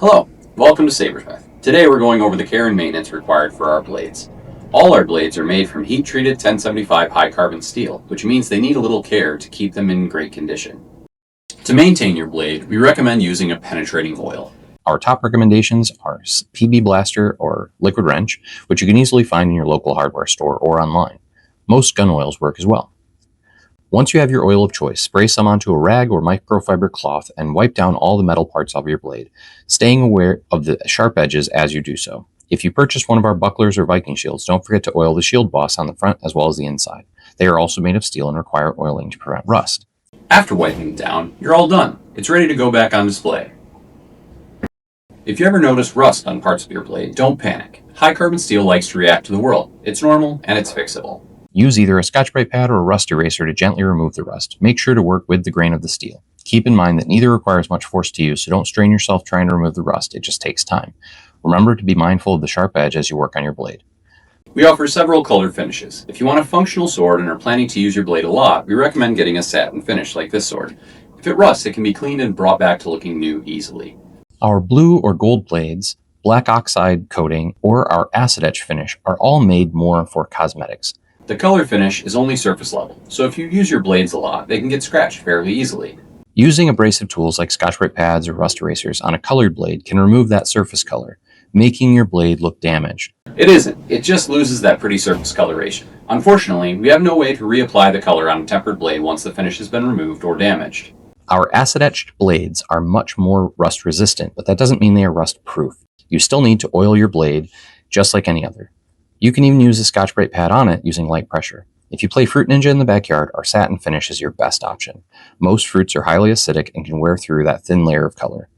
Hello, welcome to Sabersmith. Today we're going over the care and maintenance required for our blades. All our blades are made from heat-treated 1075 high-carbon steel, which means they need a little care to keep them in great condition. To maintain your blade, we recommend using a penetrating oil. Our top recommendations are PB Blaster or Liquid Wrench, which you can easily find in your local hardware store or online. Most gun oils work as well. Once you have your oil of choice, spray some onto a rag or microfiber cloth and wipe down all the metal parts of your blade, staying aware of the sharp edges as you do so. If you purchase one of our bucklers or Viking shields, don't forget to oil the shield boss on the front as well as the inside. They are also made of steel and require oiling to prevent rust. After wiping it down, you're all done. It's ready to go back on display. If you ever notice rust on parts of your blade, don't panic. High-carbon steel likes to react to the world. It's normal and it's fixable. Use either a Scotch-Brite pad or a rust eraser to gently remove the rust. Make sure to work with the grain of the steel. Keep in mind that neither requires much force to use, so don't strain yourself trying to remove the rust. It just takes time. Remember to be mindful of the sharp edge as you work on your blade. We offer several colored finishes. If you want a functional sword and are planning to use your blade a lot, we recommend getting a satin finish like this sword. If it rusts, it can be cleaned and brought back to looking new easily. Our blue or gold blades, black oxide coating, or our acid etch finish are all made more for cosmetics. The color finish is only surface level, so if you use your blades a lot, they can get scratched fairly easily. Using abrasive tools like Scotch-Brite pads or rust erasers on a colored blade can remove that surface color, making your blade look damaged. It isn't, it just loses that pretty surface coloration. Unfortunately, we have no way to reapply the color on a tempered blade once the finish has been removed or damaged. Our acid-etched blades are much more rust-resistant, but that doesn't mean they are rust-proof. You still need to oil your blade just like any other. You can even use a Scotch-Brite pad on it using light pressure. If you play Fruit Ninja in the backyard, our satin finish is your best option. Most fruits are highly acidic and can wear through that thin layer of color.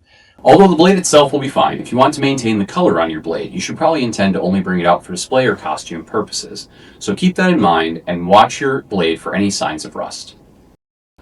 Although the blade itself will be fine, if you want to maintain the color on your blade, you should probably intend to only bring it out for display or costume purposes. So keep that in mind and watch your blade for any signs of rust.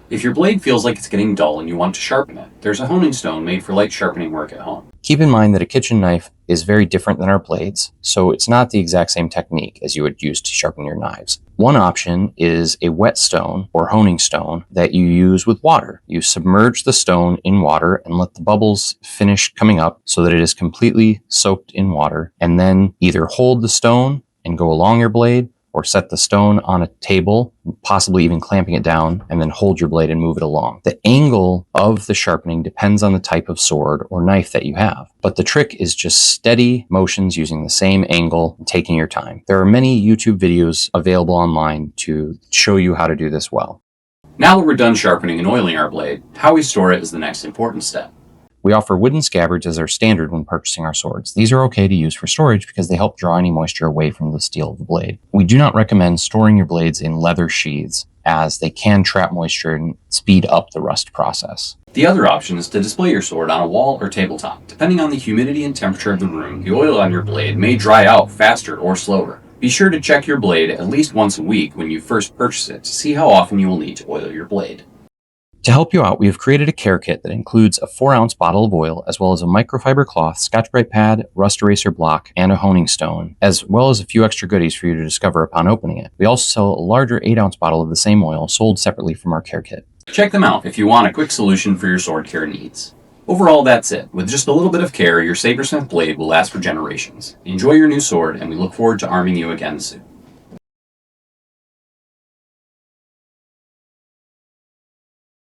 If your blade feels like it's getting dull and you want to sharpen it, there's a honing stone made for light sharpening work at home. Keep in mind that a kitchen knife is very different than our blades, so it's not the exact same technique as you would use to sharpen your knives. One option is a whetstone or honing stone that you use with water. You submerge the stone in water and let the bubbles finish coming up so that it is completely soaked in water, and then either hold the stone and go along your blade, or set the stone on a table, possibly even clamping it down, and then hold your blade and move it along. The angle of the sharpening depends on the type of sword or knife that you have, but the trick is just steady motions using the same angle and taking your time. There are many YouTube videos available online to show you how to do this well. Now that we're done sharpening and oiling our blade, how we store it is the next important step. We offer wooden scabbards as our standard when purchasing our swords. These are okay to use for storage because they help draw any moisture away from the steel of the blade. We do not recommend storing your blades in leather sheaths, as they can trap moisture and speed up the rust process. The other option is to display your sword on a wall or tabletop. Depending on the humidity and temperature of the room, the oil on your blade may dry out faster or slower. Be sure to check your blade at least once a week when you first purchase it to see how often you will need to oil your blade. To help you out, we have created a care kit that includes a 4-ounce bottle of oil, as well as a microfiber cloth, Scotch-Brite pad, rust eraser block, and a honing stone, as well as a few extra goodies for you to discover upon opening it. We also sell a larger 8-ounce bottle of the same oil, sold separately from our care kit. Check them out if you want a quick solution for your sword care needs. Overall, that's it. With just a little bit of care, your Sabersmith blade will last for generations. Enjoy your new sword, and we look forward to arming you again soon.